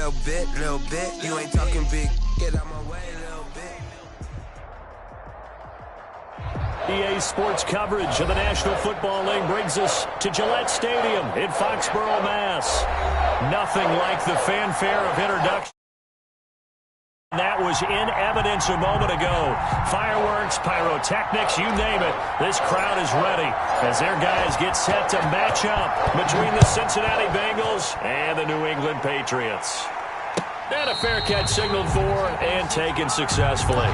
little bit. You ain't talking big. Get out my way, little bit. EA Sports coverage of the National Football League brings us to Gillette Stadium in Foxborough, Mass. Nothing like the fanfare of introduction. That was in evidence a moment ago. Fireworks, pyrotechnics, you name it. This crowd is ready as their guys get set to match up between the Cincinnati Bengals and the New England Patriots. And a fair catch signaled for and taken successfully.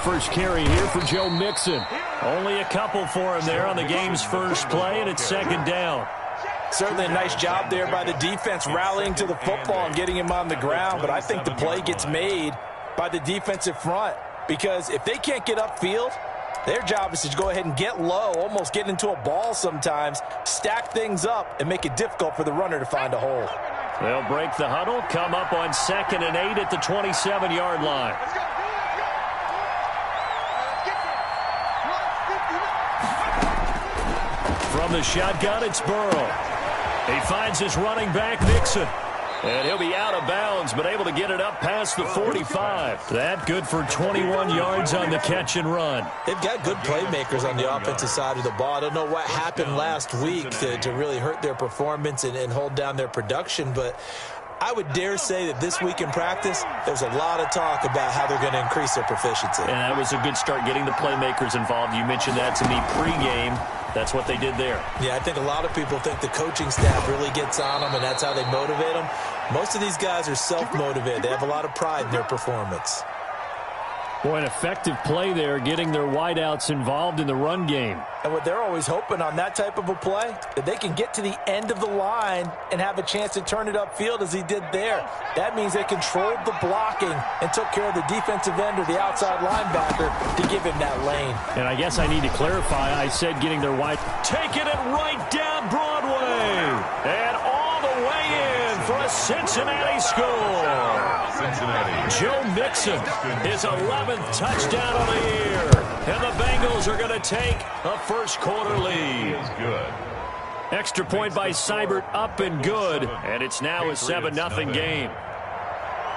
First carry here for Joe Mixon. Only a couple for him there on the game's first play, and it's second down. Certainly a nice job there by the defense rallying to the football and getting him on the ground, but I think the play gets made by the defensive front because if they can't get upfield, their job is to go ahead and get low, almost get into a ball sometimes, stack things up, and make it difficult for the runner to find a hole. They'll break the huddle, come up on 2nd and 8 at the 27-yard line. From the shotgun, it's Burrow. He finds his running back, Mixon. And he'll be out of bounds, but able to get it up past the 45. That good for 21 yards on the catch and run. They've got good playmakers on the offensive side of the ball. I don't know what happened last week to really hurt their performance and hold down their production, but I would dare say that this week in practice, there's a lot of talk about how they're going to increase their proficiency. And that was a good start getting the playmakers involved. You mentioned that to me pregame. That's what they did there. Yeah, I think a lot of people think the coaching staff really gets on them, and that's how they motivate them. Most of these guys are self-motivated. They have a lot of pride in their performance. Boy, an effective play there, getting their wideouts involved in the run game. And what they're always hoping on that type of a play, that they can get to the end of the line and have a chance to turn it upfield as he did there. That means they controlled the blocking and took care of the defensive end or the outside linebacker to give him that lane. And I guess I need to clarify, I said getting their wide. Taking it right down Broadway. And all the way in for a Cincinnati score. Joe Mixon, his 11th touchdown of the year. And the Bengals are going to take a first-quarter lead. Extra point by Seibert, up and good. And it's now a 7-0 game.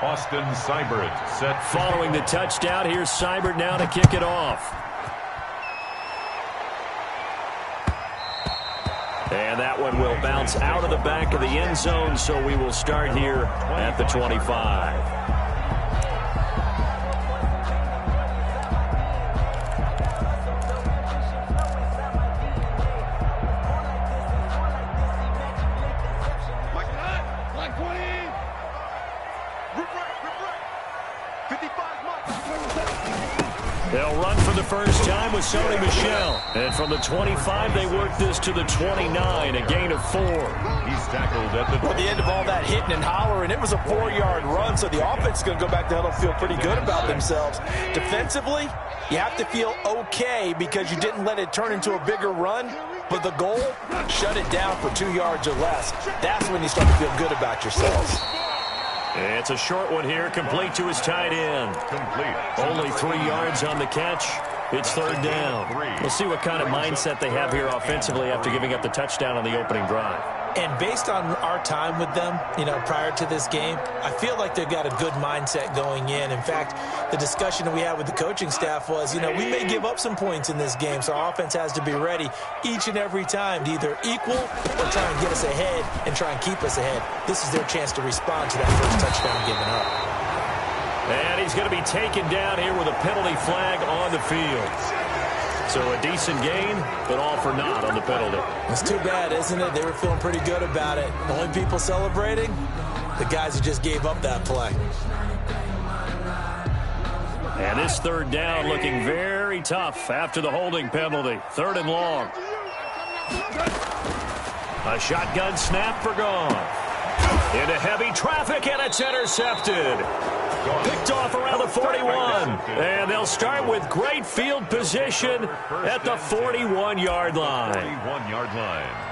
Austin Seibert set. Following the touchdown, here's Seibert now to kick it off. And that one will bounce out of the back of the end zone, so we will start here at the 25. They'll run for the first time with Sony Michel. And from the 25, they work this to the 29, a gain of 4. He's tackled at the... Well, the end of all that hitting and hollering, it was a 4-yard run, so the offense is going to go back to huddle, feel pretty good about themselves. Defensively, you have to feel okay because you didn't let it turn into a bigger run, but the goal, shut it down for 2 yards or less. That's when you start to feel good about yourselves. It's a short one here, complete to his tight end. Complete. Only 3 yards on the catch. It's third down. We'll see what kind of mindset they have here offensively after giving up the touchdown on the opening drive. And based on our time with them, prior to this game, I feel like they've got a good mindset going in. In fact, the discussion that we had with the coaching staff was, we may give up some points in this game, so our offense has to be ready each and every time to either equal or try and get us ahead and try and keep us ahead. This is their chance to respond to that first touchdown given up. And he's going to be taken down here with a penalty flag on the field. So a decent gain, but all for naught on the penalty. It's too bad, isn't it? They were feeling pretty good about it. The only people celebrating, the guys who just gave up that play. And this third down looking very tough after the holding penalty. Third and long. A shotgun snap for gone. Into heavy traffic, and it's intercepted. Picked off around the 41. And they'll start with great field position at the 41-yard line. 41-yard line.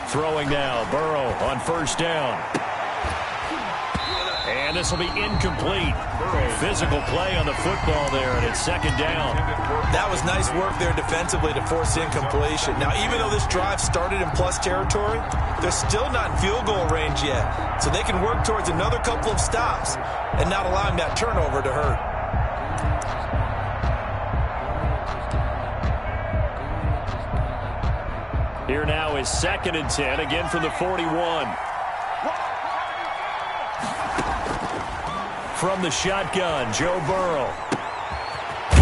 Throwing now, Burrow on first down. And this will be incomplete. Physical play on the football there, and it's second down. That was nice work there defensively to force incompletion. Now, even though this drive started in plus territory, they're still not in field goal range yet. So they can work towards another couple of stops and not allowing that turnover to hurt. Here now is 2nd and 10, again from the 41. From the shotgun, Joe Burrow.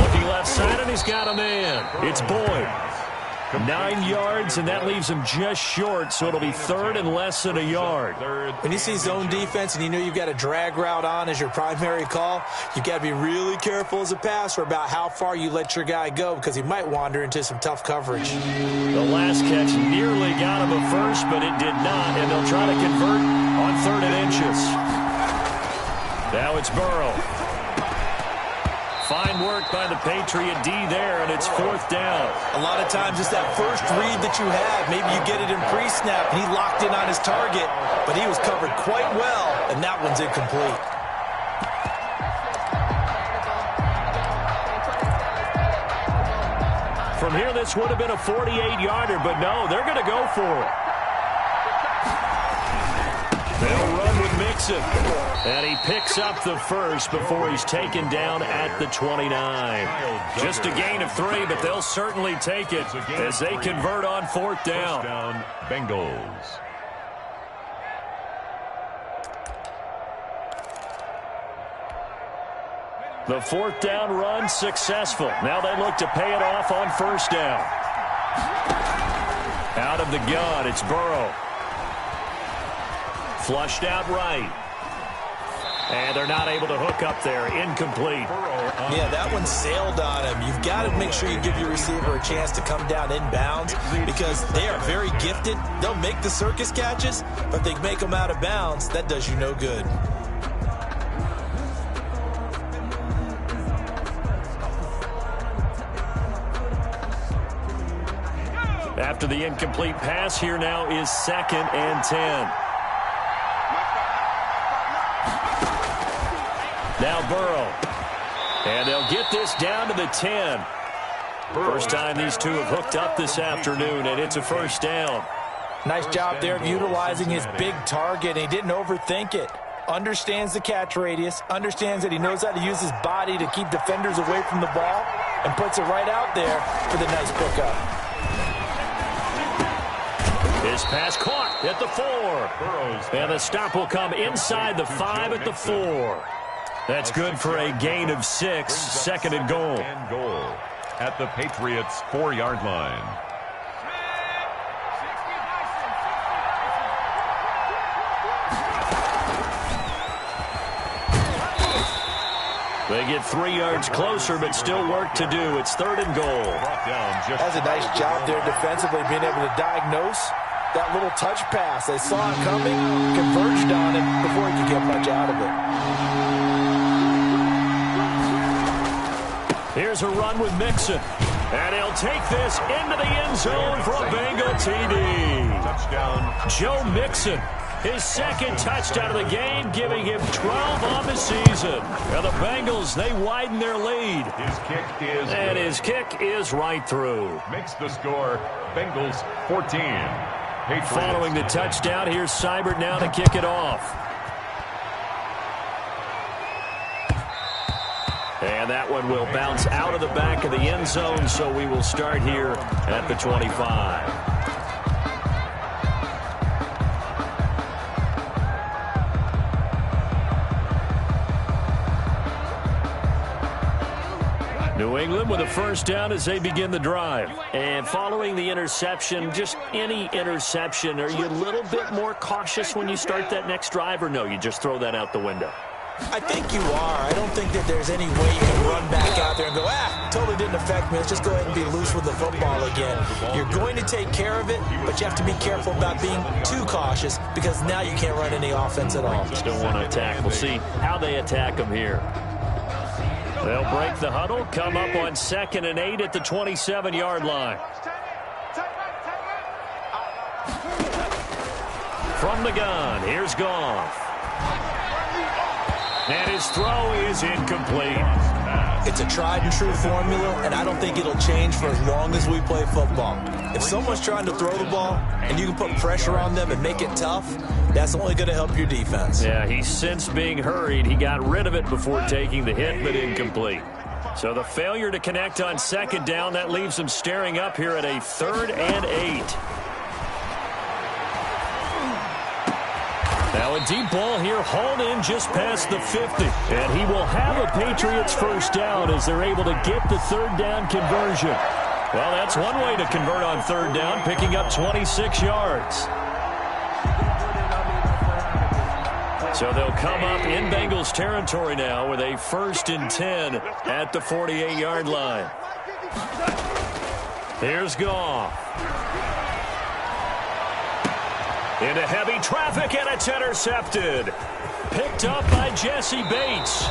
Looking left side, and he's got a man. It's Boyd. 9 yards, and that leaves him just short, so it'll be 3rd and less than a yard. When you see zone defense and you know you've got a drag route on as your primary call, you've got to be really careful as a passer about how far you let your guy go because he might wander into some tough coverage. The last catch nearly got him a first, but it did not, and they'll try to convert on 3rd and inches. Now it's Burrow. Fine work by the Patriot D there, and it's 4th down. A lot of times it's that first read that you have. Maybe you get it in pre-snap, and he locked in on his target, but he was covered quite well, and that one's incomplete. From here, this would have been a 48-yarder, but no, they're going to go for it. They'll run with Mixon. And he picks up the first before he's taken down at the 29. Just a gain of 3, but they'll certainly take it as they convert on 4th down. First down, Bengals. The 4th down run successful. Now they look to pay it off on 1st down. Out of the gun, it's Burrow. Flushed out right. And they're not able to hook up there. Incomplete. Yeah, that one sailed on him. You've got to make sure you give your receiver a chance to come down inbounds because they are very gifted. They'll make the circus catches, but they make them out of bounds. That does you no good. After the incomplete pass, here now is 2nd and 10. Now Burrow. And they'll get this down to the 10. First time these two have hooked up this afternoon, and it's a 1st down. Nice job there of utilizing his big target. He didn't overthink it. Understands the catch radius, understands that he knows how to use his body to keep defenders away from the ball, and puts it right out there for the nice pickup. His pass caught at the 4. And the stop will come inside the 5 at the 4. That's good for a gain of 6, 2nd and goal. At the Patriots' 4-yard line. They get 3 yards closer, but still work to do. It's 3rd and goal. That's a nice job there defensively, being able to diagnose that little touch pass. They saw it coming, converged on it before he could get much out of it. Here's a run with Mixon. And he'll take this into the end zone for a Bengal TD. Touchdown. Joe Mixon, his 2nd touchdown of the game, giving him 12 on the season. And the Bengals, they widen their lead. His kick is And good. his kick is right through. Makes the score Bengals 14. Patriots. Following the touchdown, here's Seibert now to kick it off. And that one will bounce out of the back of the end zone, so we will start here at the 25. New England with a first down as they begin the drive. And following the interception, just any interception, are you a little bit more cautious when you start that next drive, or no, you just throw that out the window? I think you are. I don't think that there's any way you can run back out there and go, totally didn't affect me. Let's just go ahead and be loose with the football again. You're going to take care of it, but you have to be careful about being too cautious because now you can't run any offense at all. Just don't want to attack. We'll see how they attack them here. They'll break the huddle, come up on 2nd and 8 at the 27-yard line. From the gun, here's Goff. And his throw is incomplete. It's a tried-and-true formula, and I don't think it'll change for as long as we play football. If someone's trying to throw the ball and you can put pressure on them and make it tough, that's only going to help your defense. Yeah, he's since being hurried. He got rid of it before taking the hit, but incomplete. So the failure to connect on 2nd down, that leaves him staring up here at a 3rd and 8. Now a deep ball here, hauled in just past the 50. And he will have a Patriots first down as they're able to get the 3rd down conversion. Well, that's one way to convert on 3rd down, picking up 26 yards. So they'll come up in Bengals territory now with a 1st and 10 at the 48-yard line. Here's Goff. Into heavy traffic, and it's intercepted. Picked up by Jesse Bates.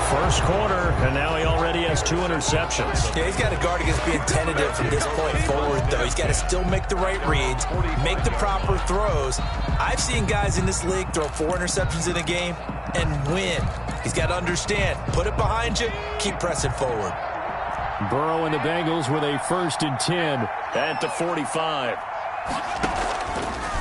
First quarter, and now he already has 2 interceptions. Yeah, he's got to guard against being tentative from this point forward, though. He's got to still make the right reads, make the proper throws. I've seen guys in this league throw 4 interceptions in a game and win. He's got to understand, put it behind you, keep pressing forward. Burrow and the Bengals with a 1st and 10 at the 45.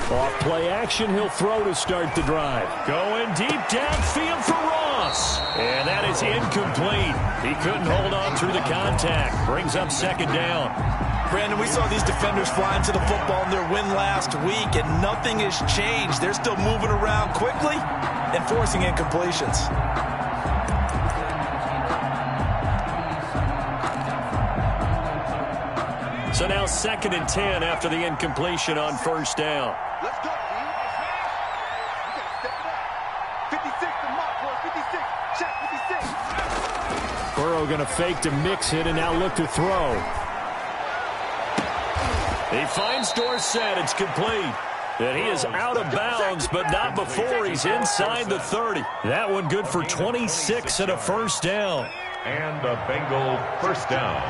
Off play action, he'll throw to start the drive. Going deep downfield for Ross. And that is incomplete. He couldn't hold on through the contact. Brings up 2nd down. Brandon, we saw these defenders flying to the football in their win last week, and nothing has changed. They're still moving around quickly and forcing incompletions. So now 2nd and 10 after the incompletion on 1st down. Let's go, man. You gotta step it up. 56 to Mark, boy. 56. Check 56. Burrow going to fake to mix it and now look to throw. He finds Dorsett. It's complete. And he is out of bounds, but not before he's inside the 30. That one good for 26 and a 1st down. And a Bengal first down.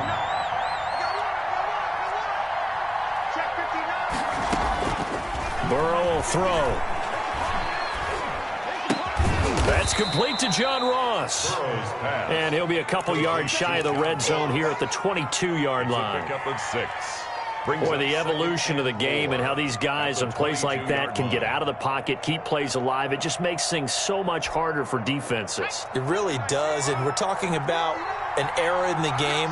Burrow will throw. That's complete to John Ross. And he'll be a couple yards shy of the red zone here at the 22-yard line. Pickup of 6. Boy, the evolution of the game and how these guys on plays like that can get out of the pocket, keep plays alive, it just makes things so much harder for defenses. It really does, and we're talking about an era in the game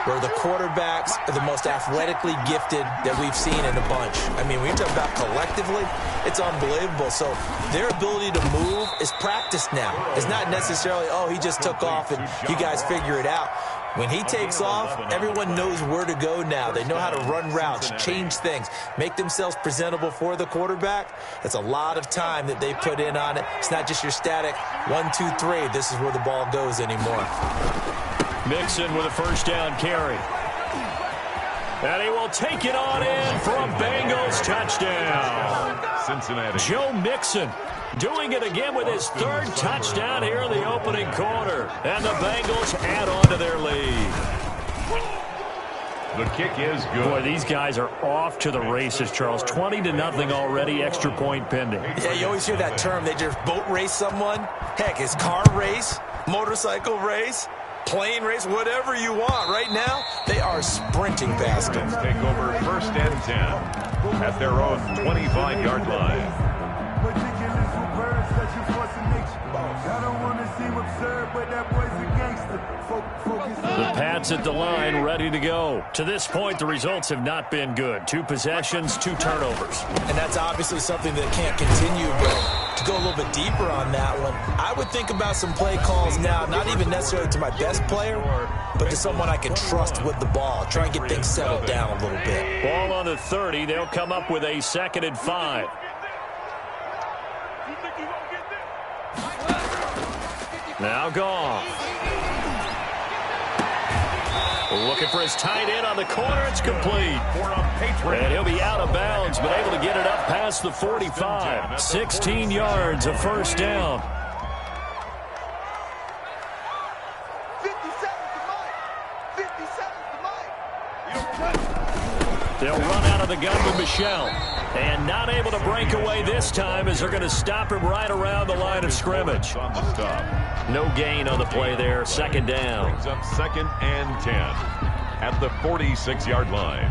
where the quarterbacks are the most athletically gifted that we've seen in a bunch. I mean, when you talk about collectively, it's unbelievable. So their ability to move is practiced now. It's not necessarily, oh, he just took off and you guys figure it out. When he takes off, everyone knows where to go now. They know how to run routes, change things, make themselves presentable for the quarterback. That's a lot of time that they put in on it. It's not just your static 1, 2, 3. This is where the ball goes anymore. Mixon with a first down carry. And he will take it on in for a Bengals touchdown. Cincinnati. Joe Mixon doing it again with his 3rd touchdown here in the opening quarter. And the Bengals add on to their lead. The kick is good. Boy, these guys are off to the races, Charles. 20-0 already, extra point pending. Yeah, you always hear that term. They just boat race someone. Heck, it's car race, motorcycle race, plane race, whatever you want. Right now, they are sprinting past them. Let's take over 1st and 10 at their own 25-yard line. The Pats at the line, ready to go. To this point, the results have not been good. 2 possessions, 2 turnovers. And that's obviously something that can't continue, but to go little bit deeper on that one, I would think about some play calls now, not even necessarily to my best player, but to someone I can trust with the ball. Try and get things settled down a little bit. Ball on the 30. They'll come up with a 2nd and 5. Now Goff. Looking for his tight end on the corner. It's complete. And he'll be out of bounds, but able to get it up past the 45. 16 yards, a first down. 50 seconds to Mike. 50 seconds to Mike. They'll run out of the gun with Michel. And not able to break away this time as they're going to stop him right around the line of scrimmage. No gain on the play there. 2nd down. Brings up 2nd and 10 at the 46-yard line.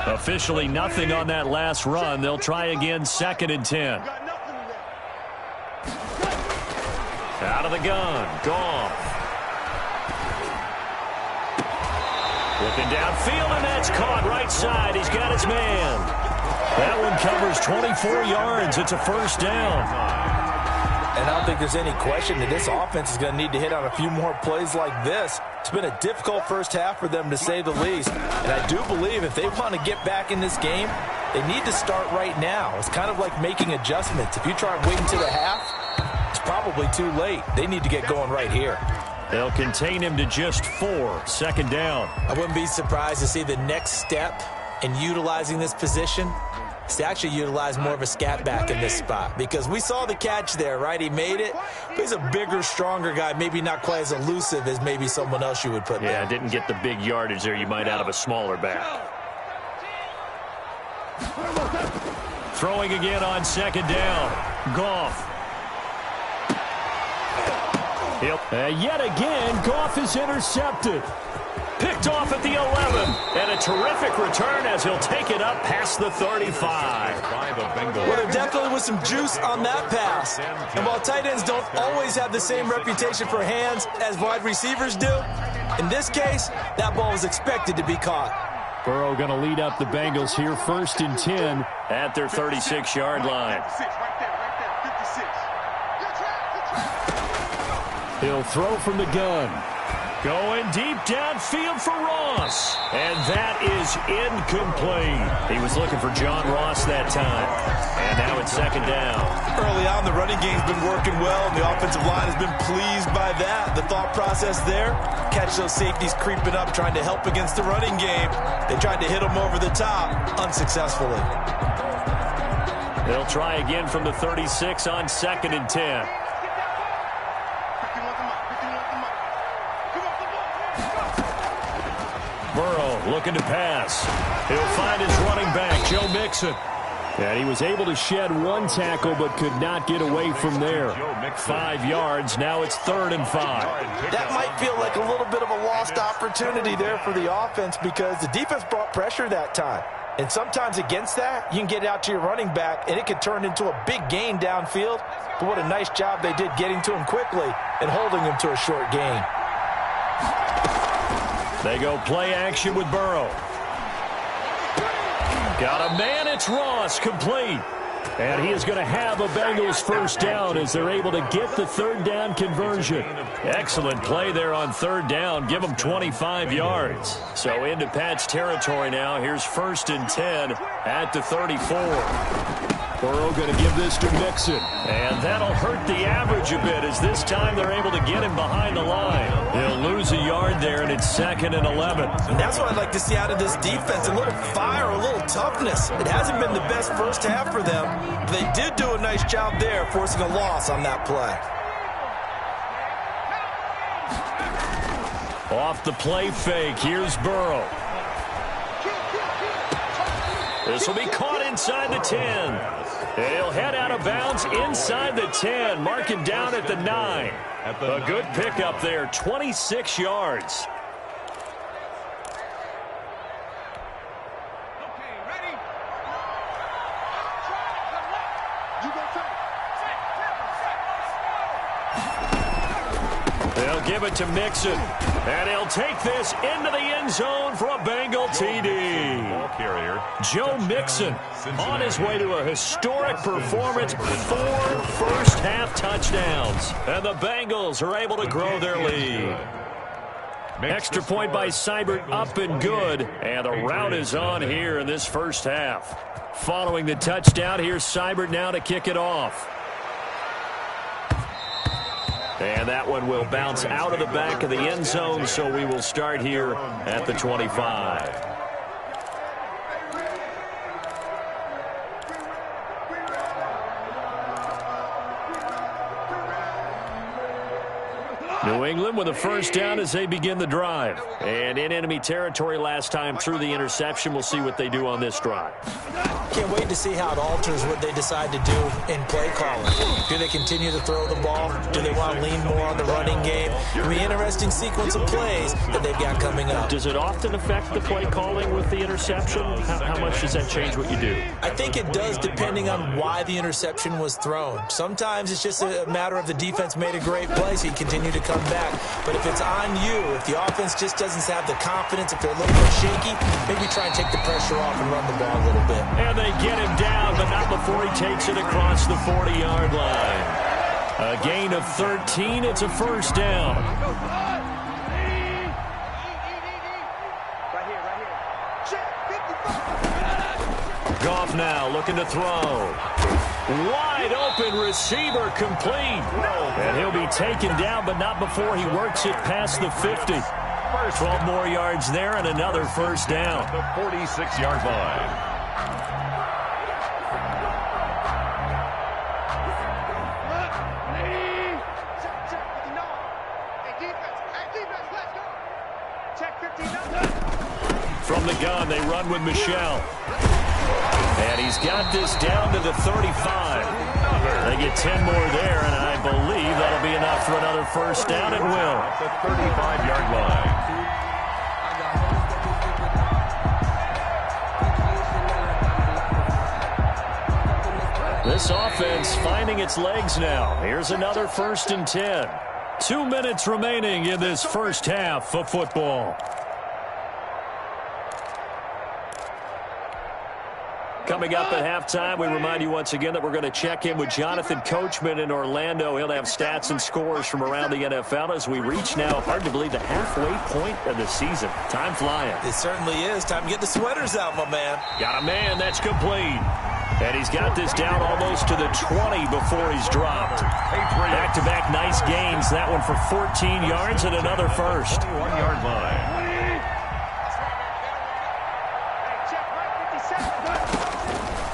Officially nothing on that last run. They'll try again. 2nd and 10. Out of the gun. Goff. Looking downfield, and that's caught right side. He's got his man. That one covers 24 yards. It's a first down. And I don't think there's any question that this offense is going to need to hit on a few more plays like this. It's been a difficult first half for them, to say the least. And I do believe if they want to get back in this game, they need to start right now. It's kind of like making adjustments. If you try and wait until the half, it's probably too late. They need to get going right here. They'll contain him to just 4. 2nd down. I wouldn't be surprised to see the next step in utilizing this position is to actually utilize more of a scat back in this spot, because we saw the catch there, right? He made it, but he's a bigger, stronger guy, maybe not quite as elusive as maybe someone else you would put there. Yeah, didn't get the big yardage there you might out of a smaller back. Throwing again on 2nd down. Goff. Yet again, Goff is intercepted. Picked off at the 11. And a terrific return as he'll take it up past the 35. Well, there definitely was some juice on that pass. And while tight ends don't always have the same reputation for hands as wide receivers do, in this case, that ball was expected to be caught. Burrow going to lead up the Bengals here, 1st and 10 at their 36-yard line. He'll throw from the gun. Going deep downfield for Ross. And that is incomplete. He was looking for John Ross that time. And now it's 2nd down. Early on, the running game's been working well, and the offensive line has been pleased by that. The thought process there, catch those safeties creeping up, trying to help against the running game. They tried to hit them over the top, unsuccessfully. They'll try again from the 36 on 2nd and 10. Burrow looking to pass. He'll find his running back, Joe Mixon. And he was able to shed one tackle but could not get away from there. 5 yards. Now it's 3rd and 5. That might feel like a little bit of a lost opportunity there for the offense, because the defense brought pressure that time. And sometimes against that, you can get out to your running back, and it could turn into a big gain downfield. But what a nice job they did getting to him quickly and holding him to a short gain. They go play action with Burrow. Got a man, it's Ross, complete. And he is going to have a Bengals first down as they're able to get the 3rd down conversion. Excellent play there on 3rd down. Give them 25 yards. So into Pat's territory now. Here's 1st and 10 at the 34. Burrow going to give this to Mixon. And that'll hurt the average a bit as this time they're able to get him behind the line. They'll lose a yard there, and it's 2nd and 11. And that's what I'd like to see out of this defense, a little fire, a little toughness. It hasn't been the best first half for them. They did do a nice job there, forcing a loss on that play. Off the play fake, here's Burrow. This will be caught inside the 10. He'll head out of bounds inside the 10. Mark him down at the 9. A good pickup there, 26 yards. They'll give it to Mixon. And he'll take this into the end zone for a Bengal TD. Joe Mixon on his way to a historic performance, 4 first-half touchdowns. And the Bengals are able to grow their lead. Extra point by Seibert, up and good. And the rout is on here in this first half. Following the touchdown, here's Seibert now to kick it off. And that one will bounce out of the back of the end zone, so we will start here at the 25. New England with a first down as they begin the drive. And in enemy territory last time through the interception. We'll see what they do on this drive. Can't wait to see how it alters what they decide to do in play calling. Do they continue to throw the ball? Do they want to lean more on the running game? It'll be an interesting sequence of plays that they've got coming up. Does it often affect the play calling with the interception? How much does that change what you do? I think it does, depending on why the interception was thrown. Sometimes it's just a matter of the defense made a great play, so you continue to come back. But if it's on you, if the offense just doesn't have the confidence, if they're a little bit shaky, maybe try and take the pressure off and run the ball a little bit. And they get him down, but not before he takes it across the 40-yard line. A gain of 13. It's a first down. Goff now looking to throw. Wide open receiver complete. And he'll be taken down, but not before he works it past the 50. 12 more yards there and another first down. The 46-yard line. From the gun, they run with Michel. And he's got this down to the 35. They get 10 more there, and I believe that'll be enough for another first down. It will. At the 35-yard line. This offense finding its legs now. Here's another 1st and 10. 2 minutes remaining in this first half of football. Coming up at halftime, we remind you once again that we're going to check in with Jonathan Coachman in Orlando. He'll have stats and scores from around the NFL as we reach now, hard to believe, the halfway point of the season. Time flying. It certainly is. Time to get the sweaters out, my man. Got a man. That's complete. And he's got this down almost to the 20 before he's dropped. Back-to-back nice gains. That one for 14 yards and another first. 21-yard line.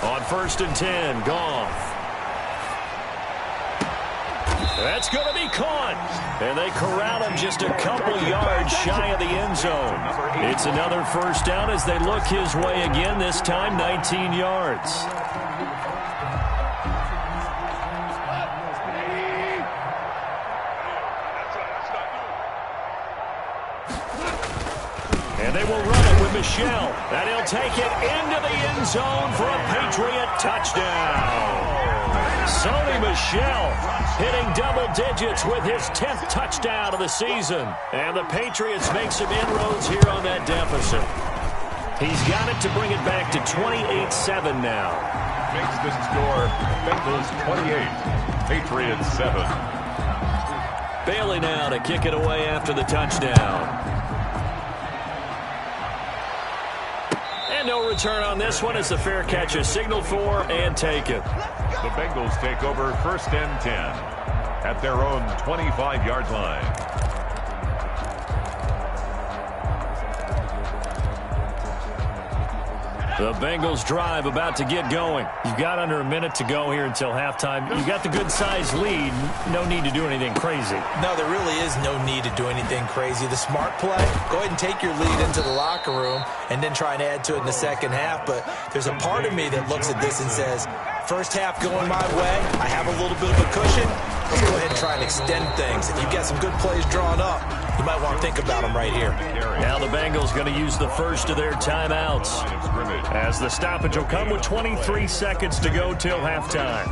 On 1st and 10, Goff. That's going to be caught. And they corral him just a couple yards shy of the end zone. It's another first down as they look his way again, this time 19 yards. And they will run it with Michel. And he'll take it into the end zone for a Patriot touchdown. Sony Michel hitting double digits with his 10th touchdown of the season. And the Patriots make some inroads here on that deficit. He's got it to bring it back to 28-7 now. Makes the score Bengals 28, Patriots 7. Bailey now to kick it away after the touchdown. And no return on this one as the fair catch is signaled for and taken. The Bengals take over 1st and 10 at their own 25-yard line. The Bengals drive about to get going. You've got under a minute to go here until halftime. You've got the good-sized lead. No need to do anything crazy. No, there really is no need to do anything crazy. The smart play, go ahead and take your lead into the locker room and then try and add to it in the second half. But there's a part of me that looks at this and says, first half going my way, I have a little bit of a cushion. Let's go ahead and try and extend things. If you've got some good plays drawn up, you might want to think about them right here. Now the Bengals going to use the first of their timeouts as the stoppage will come with 23 seconds to go till halftime.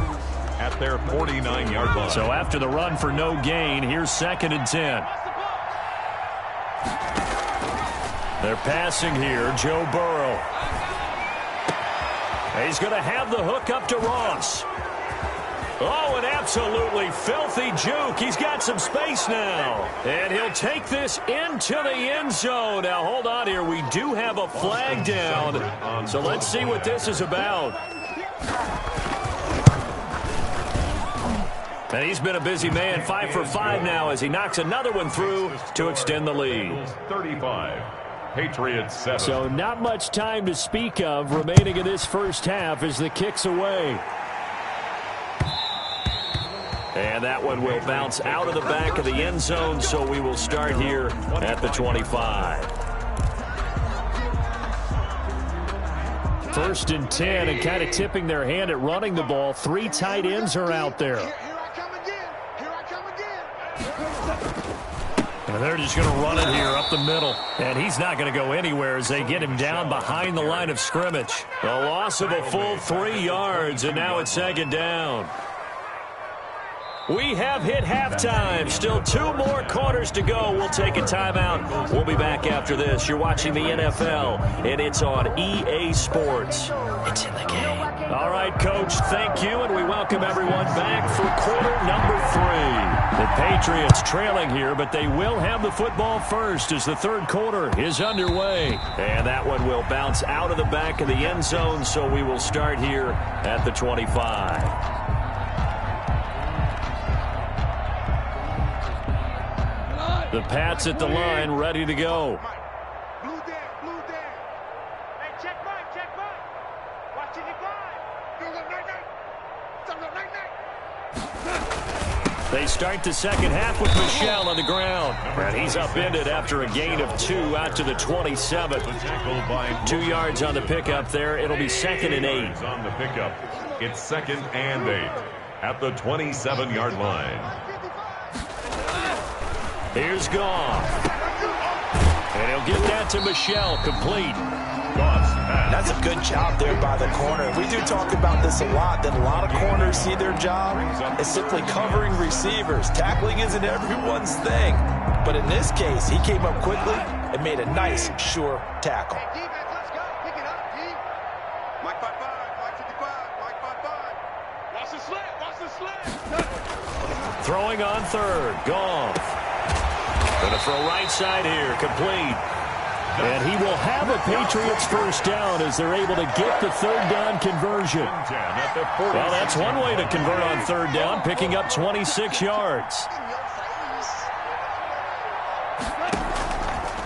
At their 49-yard line. So after the run for no gain, here's 2nd and 10. They're passing here, Joe Burrow. He's going to have the hook up to Ross. Oh, an absolutely filthy juke. He's got some space now. And he'll take this into the end zone. Now, hold on here. We do have a flag down. So let's see what this is about. And he's been a busy man, 5 for 5 now as he knocks another one through to extend the lead. 35, Patriots 7. So not much time to speak of remaining in this first half as the kick's away. And that one will bounce out of the back of the end zone, so we will start here at the 25. 1st and 10, and kind of tipping their hand at running the ball. 3 tight ends are out there. And they're just going to run it here up the middle. And he's not going to go anywhere as they get him down behind the line of scrimmage. A loss of a full 3 yards, and now it's 2nd down. We have hit halftime. Still 2 more quarters to go. We'll take a timeout. We'll be back after this. You're watching the NFL, and it's on EA Sports. It's in the game. All right, Coach, thank you, and we welcome everyone back for quarter number 3. The Patriots trailing here, but they will have the football first as the 3rd quarter is underway. And that one will bounce out of the back of the end zone, so we will start here at the 25. The Pats at the line, ready to go. Blue down, blue down. Hey, check Mike, check Mike. Watching you blind. They start the second half with Michel on the ground. And he's upended after a gain of 2 out to the 27. 2 yards on the pickup there. It'll be 2nd and 8. On the pickup, it's 2nd and 8 at the 27-yard line. Here's Goff. And he'll get that to Michel, complete. That's a good job there by the corner. We do talk about this a lot, that a lot of corners see their job as simply covering receivers. Tackling isn't everyone's thing. But in this case, he came up quickly and made a nice, sure tackle. Hey, defense, let's go. Pick it up, G. Mike 5-5, Mike 55, Mike 5-5. Watch the slant, watch the slant. Throwing on 3rd, Goff. Going to throw right side here, complete. And he will have a Patriots first down as they're able to get the 3rd down conversion. Well, that's one way to convert on 3rd down, picking up 26 yards.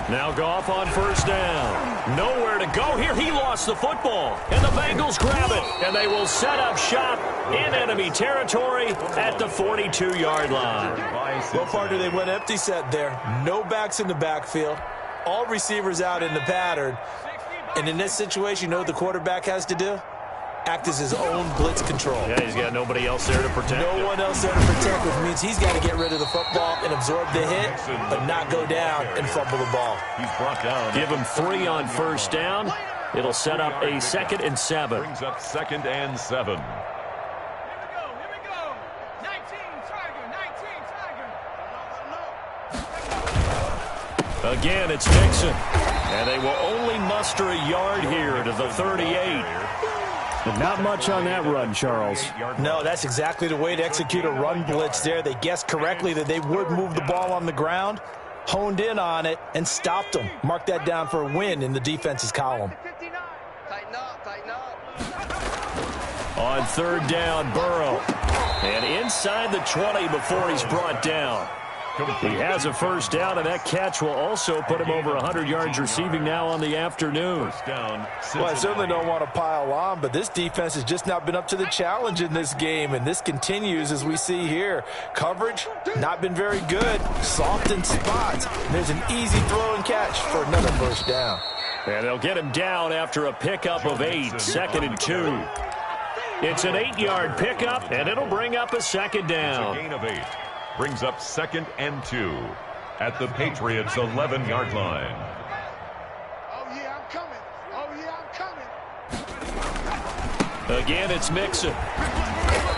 Now Goff on 1st down. Nowhere to go here. He lost the football. And the Bengals grab it. And they will set up shop in enemy territory at the 42-yard line. Well, partner, they went empty set there. No backs in the backfield. All receivers out in the pattern. And in this situation, you know what the quarterback has to do? Act as his own blitz control. Yeah, he's got nobody else there to protect. No one else there to protect, which means he's got to get rid of the football and absorb the hit, but not go down and fumble the ball. He's brought down. Give him 3 on 1st down. It'll set up a 2nd and 7. Brings up 2nd and 7. Here we go. 19, Tiger. Again, it's Mixon. And they will only muster a yard here to the 38. But not much on that run, Charles. No, that's exactly the way to execute a run blitz there. They guessed correctly that they would move the ball on the ground, honed in on it, and stopped them. Mark that down for a win in the defense's column. Tighten up, tighten up. On 3rd down, Burrow. And inside the 20 before he's brought down. He has a 1st down, and that catch will also put him over 100 yards receiving now on the afternoon. Well, I certainly don't want to pile on, but this defense has just not been up to the challenge in this game, and this continues as we see here. Coverage, not been very good. Soft in spots. There's an easy throw and catch for another 1st down. And they'll get him down after a pickup of 8, 2nd and 2. It's an 8-yard pickup, and it'll bring up a 2nd down. A gain of 8. Brings up 2nd and 2 at the Patriots' 11-yard line. Oh, yeah, I'm coming. Oh, yeah, I'm coming. Again, it's Mixon.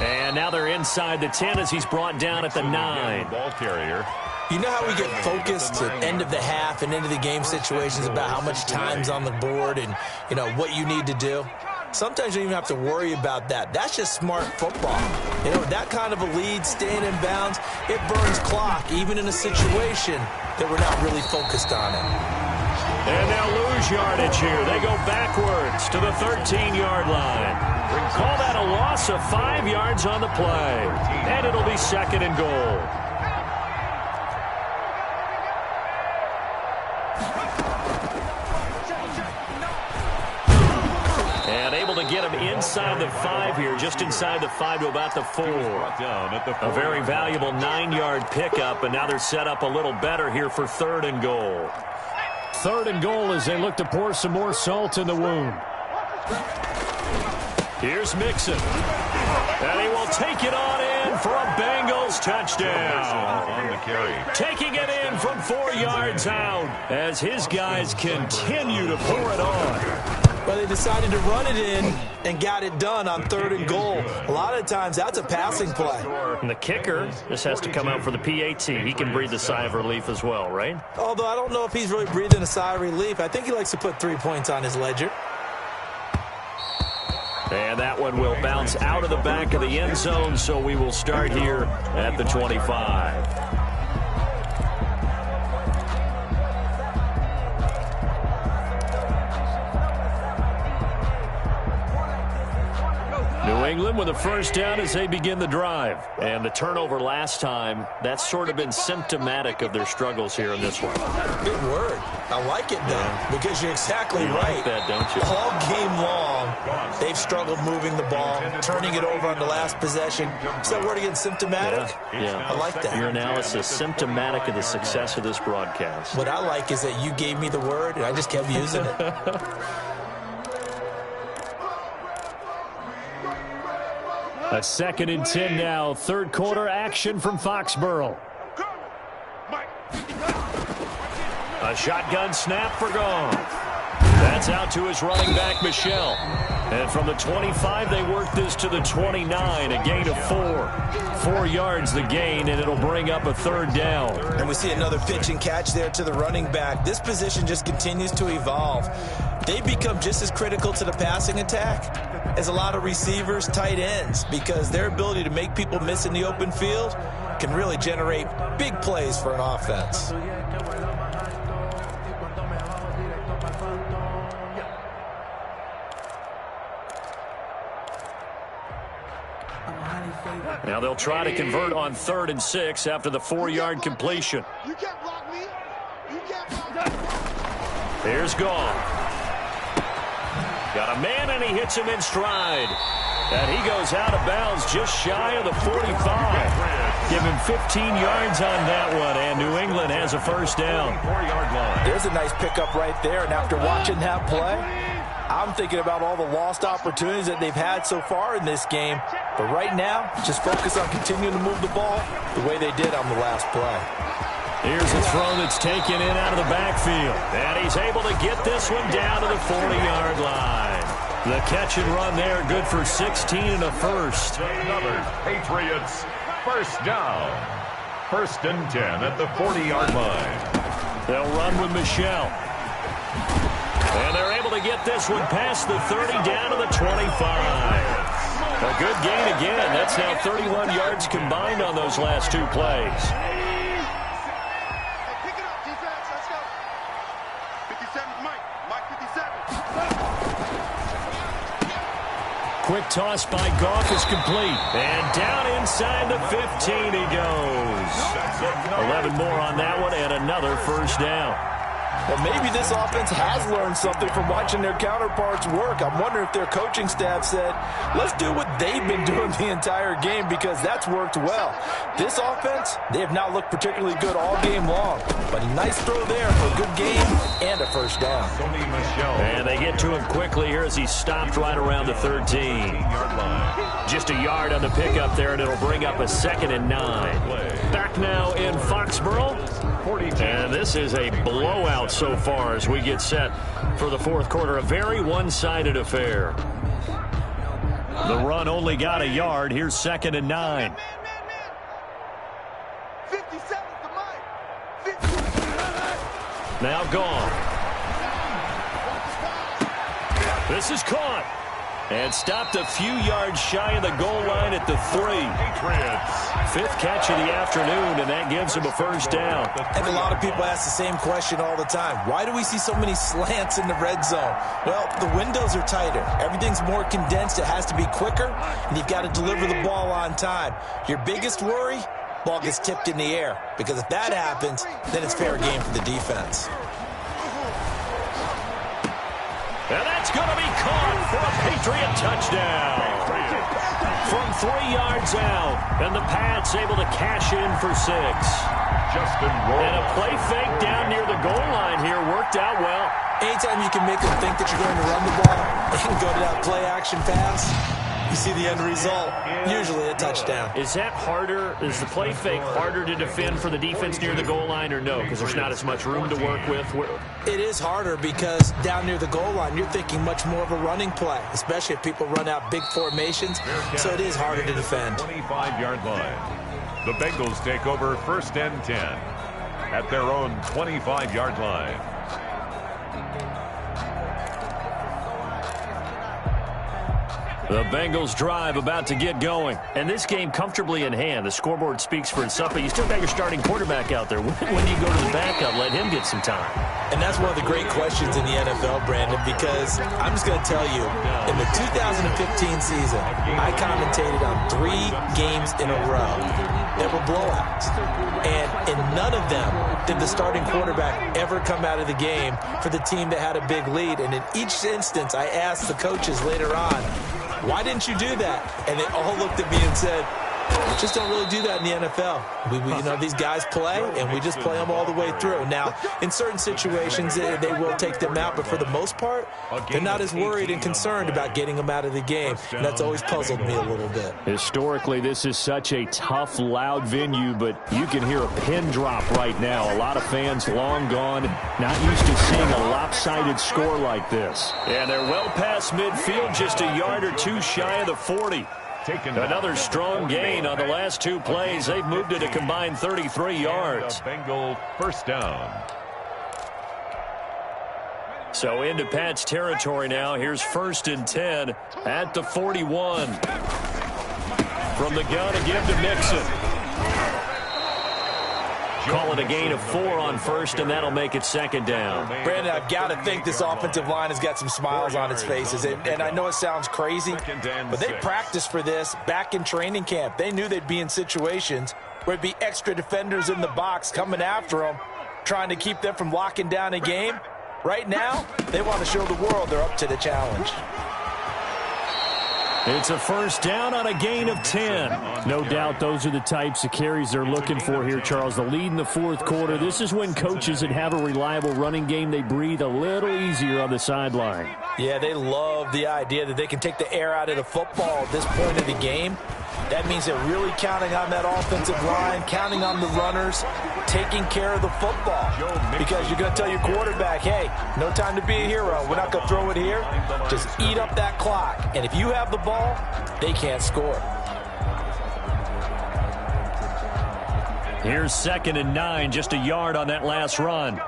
And now they're inside the 10 as he's brought down at the 9. Ball carrier. You know how we get focused at end of the half and into the game situations about how much time's on the board and, you know, what you need to do? sometimes you don't even have to worry about that. That's just smart football. You know, that kind of a lead, staying in bounds, it burns clock, even in a situation that we're not really focused on it. And they'll lose yardage here. They go backwards to the 13-yard line. Call that a loss of 5 yards on the play. And it'll be second and goal. And able to get him inside the 5 here, just inside the 5 to about the 4. A very valuable 9-yard pickup, and now they're set up a little better here for third and goal. Third and goal as they look to pour some more salt in the wound. Here's Mixon. And he will take it on in for a Bengals touchdown. On the carry. Taking it in from 4 yards out as his guys continue to pour it on. But they decided to run it in and got it done on third and goal. A lot of times that's a passing play. And the kicker just has to come out for the PAT. He can breathe a sigh of relief as well, right? Although I don't know if he's really breathing a sigh of relief. I think he likes to put 3 points on his ledger. And that one will bounce out of the back of the end zone, so we will start here at the 25. New England with a first down as they begin the drive. And the turnover last time, that's sort of been symptomatic of their struggles here in this one. Good word. I like it, though, because you're exactly right. Like that, don't you? All game long, they've struggled moving the ball, turning it over on the last possession. Is that word again, symptomatic? Yeah. I like that. Your analysis, symptomatic of the success of this broadcast. What I like is that you gave me the word, and I just kept using it. A 2nd and 10 now. Third quarter action from Foxborough. A shotgun snap for Goff. That's out to his running back, Michel. And from the 25, they work this to the 29, a gain of 4. 4 yards the gain, and it'll bring up a third down. And we see another pitch and catch there to the running back. This position just continues to evolve. They become just as critical to the passing attack as a lot of receivers, tight ends, because their ability to make people miss in the open field can really generate big plays for an offense. Now they'll try to convert on 3rd and 6 after the 4-yard completion. You can't block me. You can't block me. Here's Goff. Got a man, and he hits him in stride. And he goes out of bounds just shy of the 45. Give him 15 yards on that one, and New England has a first down. 4-yard line. There's a nice pickup right there, and after watching that play, I'm thinking about all the lost opportunities that they've had so far in this game. But right now, just focus on continuing to move the ball the way they did on the last play. Here's a throw that's taken in out of the backfield. And he's able to get this one down to the 40-yard line. The catch and run there, good for 16 and a first. Another Patriots first down. 1st and 10 at the 40-yard line. They'll run with Michel. And they're able to get this one past the 30 down to the 25. A good gain again. That's now 31 yards combined on those last 2 plays. Pick it up, defense. Let's go. 57, Mike 57. Quick toss by Goff is complete. And down inside the 15 he goes. 11 more on that one and another first down. Well, maybe this offense has learned something from watching their counterparts work. I'm wondering if their coaching staff said, let's do what they've been doing the entire game, because that's worked well. This offense, they have not looked particularly good all game long. But a nice throw there for a good game and a first down. And they get to him quickly here as he stopped right around the 13-yard line. Just a yard on the pickup there, and it'll bring up a 2nd and 9. Back now in Foxborough. And this is a blowout so far as we get set for the 4th quarter. A very one-sided affair. The run only got a yard. Here's 2nd and 9. 57 to Mike. 50. Now gone. This is caught. And stopped a few yards shy of the goal line at the 3. Patriots. 5th catch of the afternoon, and that gives him a first down. And a lot of people ask the same question all the time. Why do we see so many slants in the red zone? Well, the windows are tighter. Everything's more condensed. It has to be quicker, and you've got to deliver the ball on time. Your biggest worry? Ball gets tipped in the air, because if that happens, then it's fair game for the defense. And that's going to be caught for a Patriot touchdown. From 3 yards out, and the Pats able to cash in for 6. Justin Roll. And a play fake down near the goal line here worked out well. Anytime you can make them think that you're going to run the ball and go to that play-action pass, you see the end result, usually a touchdown. Is that harder? Is the play fake harder to defend for the defense near the goal line or no? Because there's not as much room to work with? It is harder because down near the goal line, you're thinking much more of a running play, especially if people run out big formations. So it is harder to defend. 25-yard line. The Bengals take over 1st and 10 at their own 25-yard line. The Bengals drive about to get going. And this game comfortably in hand. The scoreboard speaks for itself, but you still got your starting quarterback out there. When do you go to the backup? Let him get some time. And that's one of the great questions in the NFL, Brandon, because I'm just going to tell you, in the 2015 season, I commentated on 3 games in a row that were blowouts. And in none of them did the starting quarterback ever come out of the game for the team that had a big lead. And in each instance, I asked the coaches later on, why didn't you do that? And they all looked at me and said, we just don't really do that in the NFL. You know, these guys play, and we just play them all the way through. Now, in certain situations, they will take them out, but for the most part, they're not as worried and concerned about getting them out of the game, and that's always puzzled me a little bit. Historically, this is such a tough, loud venue, but you can hear a pin drop right now. A lot of fans long gone, not used to seeing a lopsided score like this. And they're well past midfield, just a yard or 2 shy of the 40. Another strong gain on the last 2 plays. They've moved it a combined 33 yards. Bengal first down. So into Pat's territory now. Here's 1st and 10 at the 41. From the gun again to Mixon. Call it a gain of 4 on 1st, and that'll make it 2nd down. Brandon, I've got to think this offensive line has got some smiles on its faces. And I know it sounds crazy, but they practiced for this back in training camp. They knew they'd be in situations where it'd be extra defenders in the box coming after them, trying to keep them from locking down a game. Right now, they want to show the world they're up to the challenge. It's a 1st down on a gain of 10. No doubt those are the types of carries they're looking for here, Charles. The lead in the 4th quarter. This is when coaches that have a reliable running game, they breathe a little easier on the sideline. Yeah, they love the idea that they can take the air out of the football at this point of the game. That means they're really counting on that offensive line, counting on the runners, taking care of the football. Because you're going to tell your quarterback, hey, no time to be a hero. We're not going to throw it here. Just eat up that clock. And if you have the ball, they can't score. Here's 2nd and 9, just a yard on that last run.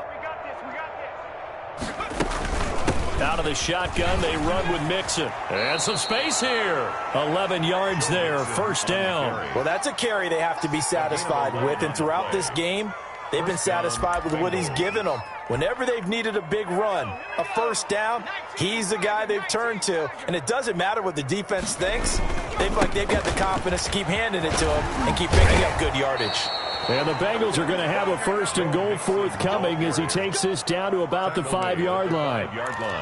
Out of the shotgun, they run with Mixon. And some space here. 11 yards there, 1st down. Well, that's a carry they have to be satisfied with. And throughout this game, they've been satisfied with what he's given them. Whenever they've needed a big run, a 1st down, he's the guy they've turned to. And it doesn't matter what the defense thinks. They've got the confidence to keep handing it to him and keep picking up good yardage. And the Bengals are going to have a 1st and goal forthcoming as he takes this down to about the 5-yard line.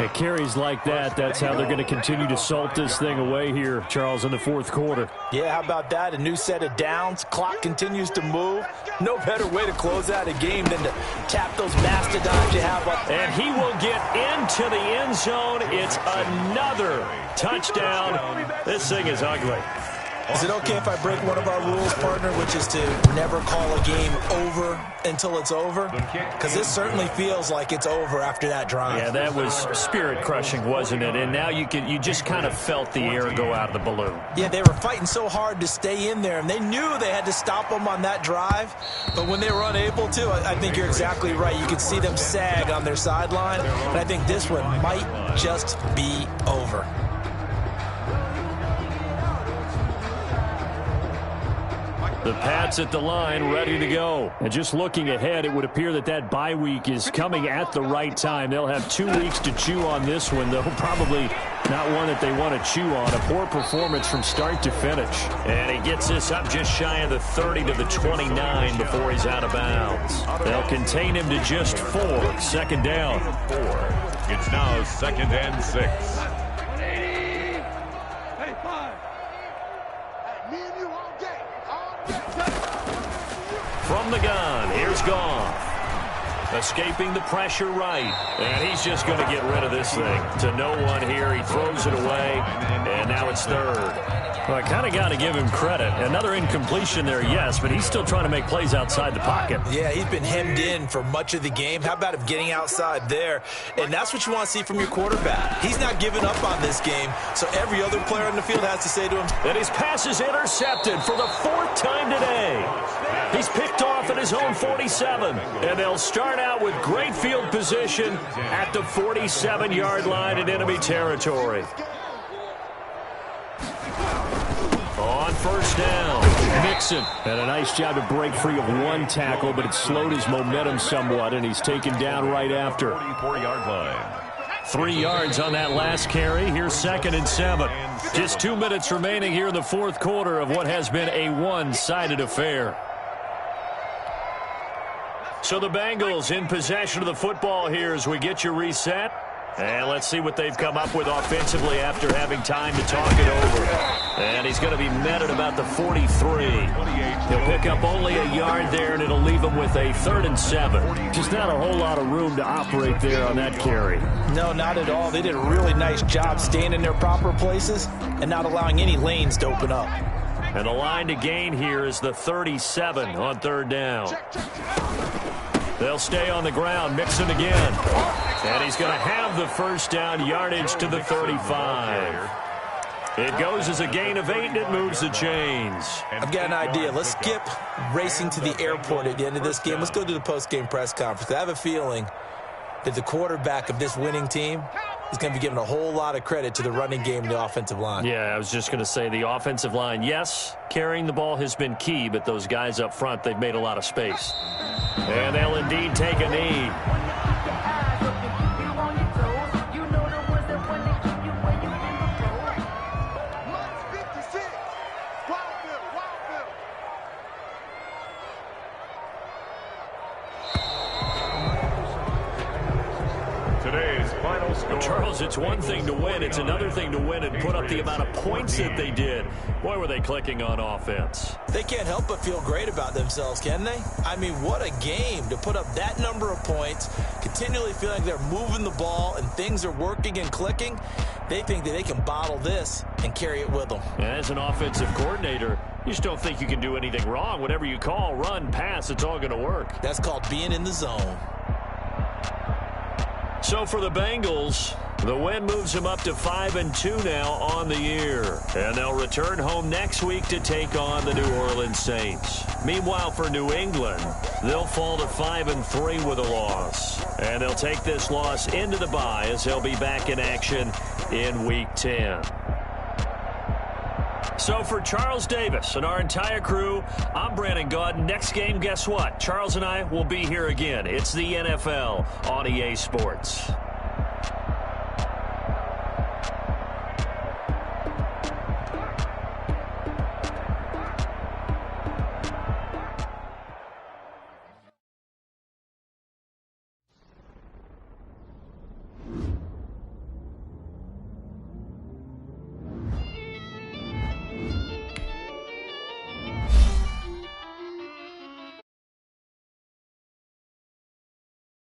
It carries like that. That's how they're going to continue to salt this thing away here, Charles, in the 4th quarter. Yeah, how about that? A new set of downs. Clock continues to move. No better way to close out a game than to tap those mastodons you have up. And he will get into the end zone. It's another touchdown. This thing is ugly. Is it okay if I break one of our rules, partner, which is to never call a game over until it's over? Because this certainly feels like it's over after that drive. Yeah, that was spirit-crushing, wasn't it? And now you just kind of felt the air go out of the balloon. Yeah, they were fighting so hard to stay in there, and they knew they had to stop them on that drive. But when they were unable to, I think you're exactly right. You could see them sag on their sideline, and I think this one might just be over. The Pats at the line, ready to go. And just looking ahead, it would appear that that bye week is coming at the right time. They'll have 2 weeks to chew on this one, though probably not one that they want to chew on. A poor performance from start to finish. And he gets this up just shy of the 30 to the 29 before he's out of bounds. They'll contain him to just 4. Second down. It's now 2nd and 6. From the gun, here's Goff. Escaping the pressure right. And he's just going to get rid of this thing. To no one here. He throws it away. And now it's 3rd. Well, I kind of got to give him credit. Another incompletion there, yes, but he's still trying to make plays outside the pocket. Yeah, he's been hemmed in for much of the game. How about him getting outside there? And that's what you want to see from your quarterback. He's not giving up on this game, so every other player on the field has to say to him. And his pass is intercepted for the 4th time today. He's picked off at his own 47. And they'll start out with great field position at the 47-yard line in enemy territory. On first down, Mixon. And a nice job to break free of 1 tackle, but it slowed his momentum somewhat, and he's taken down right after. 44-yard line. 3 yards on that last carry. Here's 2nd and 7. Just 2 minutes remaining here in the 4th quarter of what has been a one-sided affair. So the Bengals in possession of the football here as we get you reset. And let's see what they've come up with offensively after having time to talk it over. And he's going to be met at about the 43. He'll pick up only a yard there, and it'll leave him with a 3rd and 7. Just not a whole lot of room to operate there on that carry. No, not at all. They did a really nice job staying in their proper places and not allowing any lanes to open up. And the line to gain here is the 37 on 3rd down. They'll stay on the ground. Mixon again. And he's going to have the first down, yardage to the 35. It goes as a gain of 8, and it moves the chains. I've got an idea. Let's skip racing to the airport at the end of this game. Let's go to the post-game press conference. I have a feeling that the quarterback of this winning team is going to be giving a whole lot of credit to the running game and the offensive line. Yeah, I was just going to say the offensive line, yes, carrying the ball has been key, but those guys up front, they've made a lot of space. And they'll indeed take a knee. Charles, it's one thing to win. It's another thing to win and put up the amount of points that they did. Boy, were they clicking on offense. They can't help but feel great about themselves, can they? I mean, what a game to put up that number of points, continually feeling they're moving the ball and things are working and clicking. They think that they can bottle this and carry it with them. As an offensive coordinator, you just don't think you can do anything wrong. Whatever you call, run, pass, it's all going to work. That's called being in the zone. So for the Bengals, the win moves them up to 5-2 now on the year. And they'll return home next week to take on the New Orleans Saints. Meanwhile, for New England, they'll fall to 5-3 with a loss. And they'll take this loss into the bye as they'll be back in action in Week 10. So for Charles Davis and our entire crew, I'm Brandon Gaudin. Next game, guess what? Charles and I will be here again. It's the NFL on EA Sports.